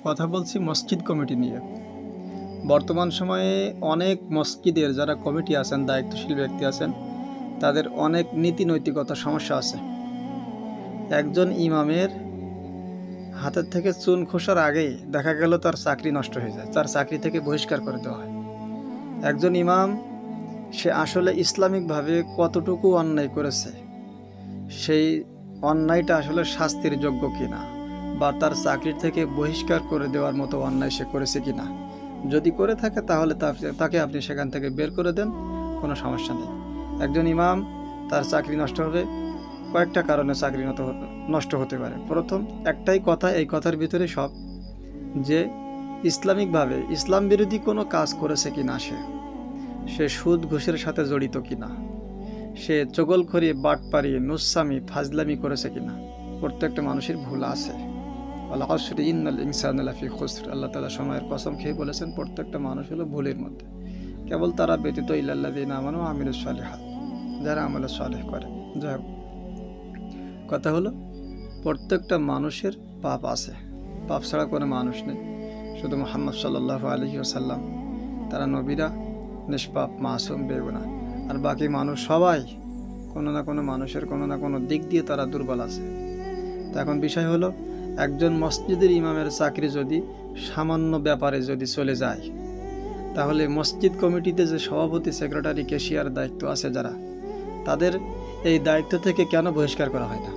কথা বলছি মসজিদ কমিটি নিয়ে। বর্তমান সময়ে অনেক মসজিদের যারা কমিটি আছেন, দায়িত্বশীল ব্যক্তি আছেন, তাদের অনেক নীতি নৈতিকতা সমস্যা আছে। একজন ইমামের হাতের থেকে চুন খোসার আগেই দেখা গেল তার চাকরি নষ্ট হয়ে যায়, তার চাকরি থেকে বহিষ্কার করে দেওয়া হয়। একজন ইমাম সে আসলে ইসলামিকভাবে কতটুকু অন্যায় করেছে, সেই অন্যায়টা আসলে শাস্তির যোগ্য কিনা, বা তার চাকরি থেকে বহিষ্কার করে দেওয়ার মতো অন্যায় সে করেছে কিনা। যদি করে থাকে তাহলে তাকে আপনি সেখান থেকে বের করে দেন, কোনো সমস্যা নেই। একজন ইমাম তার চাকরি নষ্ট হবে, কয়েকটা কারণে চাকরি নষ্ট হতে পারে। প্রথম একটাই কথা, এই কথার ভিতরে সব, যে ইসলামিকভাবে ইসলাম বিরোধী কোনো কাজ করেছে কিনা, সে সুদ ঘুষের সাথে জড়িত কিনা, সে চগলখড়ি বাটপারি নুসামি ফাজলামি করেছে কিনা। প্রত্যেকটা মানুষের ভুল আছে। আল্লাহ ইন্নাল ইনসানা লাফি খুসর, আল্লাহ তাআলা সময়ের কসম খেয়ে বলেছেন প্রত্যেকটা মানুষ হলো ভুলের মধ্যে, কেবল তারা ব্যতীত ইল্লাল্লাযিনা আমানু ওয়া আমিলুস সালিহাত, যারা আমল সালেহ করে। যাই হোক, কথা হলো প্রত্যেকটা মানুষের পাপ আছে, পাপ ছাড়া কোনো মানুষ নেই। শুধু মুহাম্মদ সাল্লাল্লাহু আলাইহি ওয়াসাল্লাম, তারা নবীরা নিষ্পাপ মাসুম বেগুনাহ, আর বাকি মানুষ সবাই কোনো না কোনো মানুষের কোনো না কোনো দিক দিয়ে তারা দুর্বল আছে। তো এখন বিষয় হলো, একজন মসজিদের ইমামের চাকরি যদি সামান্য ব্যাপারে যদি চলে যায়, তাহলে মসজিদ কমিটিতে যে সভাপতি, সেক্রেটারি, ক্যাশিয়ার দায়িত্ব আছে যারা, তাদের এই দায়িত্ব থেকে কেন বহিষ্কার করা হয় না?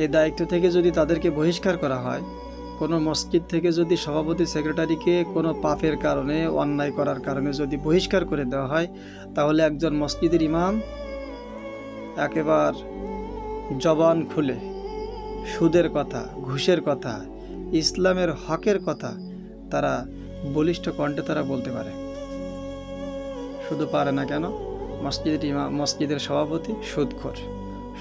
এই দায়িত্ব থেকে যদি তাদেরকে বহিষ্কার করা হয়, কোনো মসজিদ থেকে যদি সভাপতি, সেক্রেটারিকে কোনো পাপের কারণে, অন্যায় করার কারণে যদি বহিষ্কার করে দেওয়া হয়, তাহলে একজন মসজিদের ইমাম একেবারে জবান খুলে সুদের কথা, ঘুষের কথা, ইসলামের হকের কথা তারা বলিষ্ঠ কণ্ঠে তারা বলতে পারে। শুধু পারে না কেন, মসজিদের সভাপতি সুদখোর,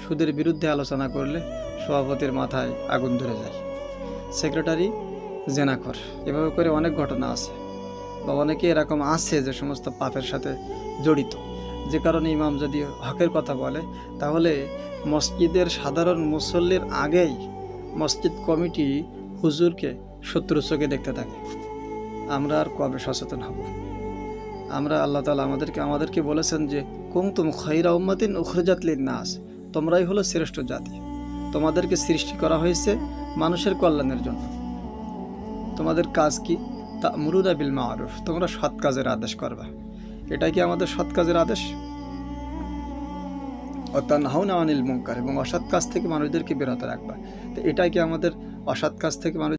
সুদের বিরুদ্ধে আলোচনা করলে সভাপতির মাথায় আগুন ধরে যায়। সেক্রেটারি জেনাখোর, এভাবে করে অনেক ঘটনা আছে, বা অনেকে এরকম আছে যে সমস্ত পাপের সাথে জড়িত। যে কারণে ইমাম যদি হকের কথা বলে, তাহলে মসজিদের সাধারণ মুসল্লির আগেই মসজিদ কমিটি হুজুরকে শত্রু চোখে দেখতে থাকে। আমরা আর কবে সচেতন হব? আল্লাহ তাআলা আমাদেরকে বলেছেন যে কুনতুম খায়রা উম্মাতিন উখরিজাত লিন-নাস, তোমরাই হলো শ্রেষ্ঠ জাতি, তোমাদেরকে সৃষ্টি করা হয়েছে মানুষের কল্যাণের জন্য। তোমাদের কাজ কি? তা'মুরুনা বিল মা'রুফ, তোমরা সৎ কাজের আদেশ করবা। এটাই কি আমাদের সৎ কাজের আদেশ? ও তানহাউনা আনিল মুনকার, এবং অসৎ কাজ থেকে মানুষদেরকে বিরত রাখবা। তো এটাই কি আমাদের অসৎ কাজ থেকে মানুষ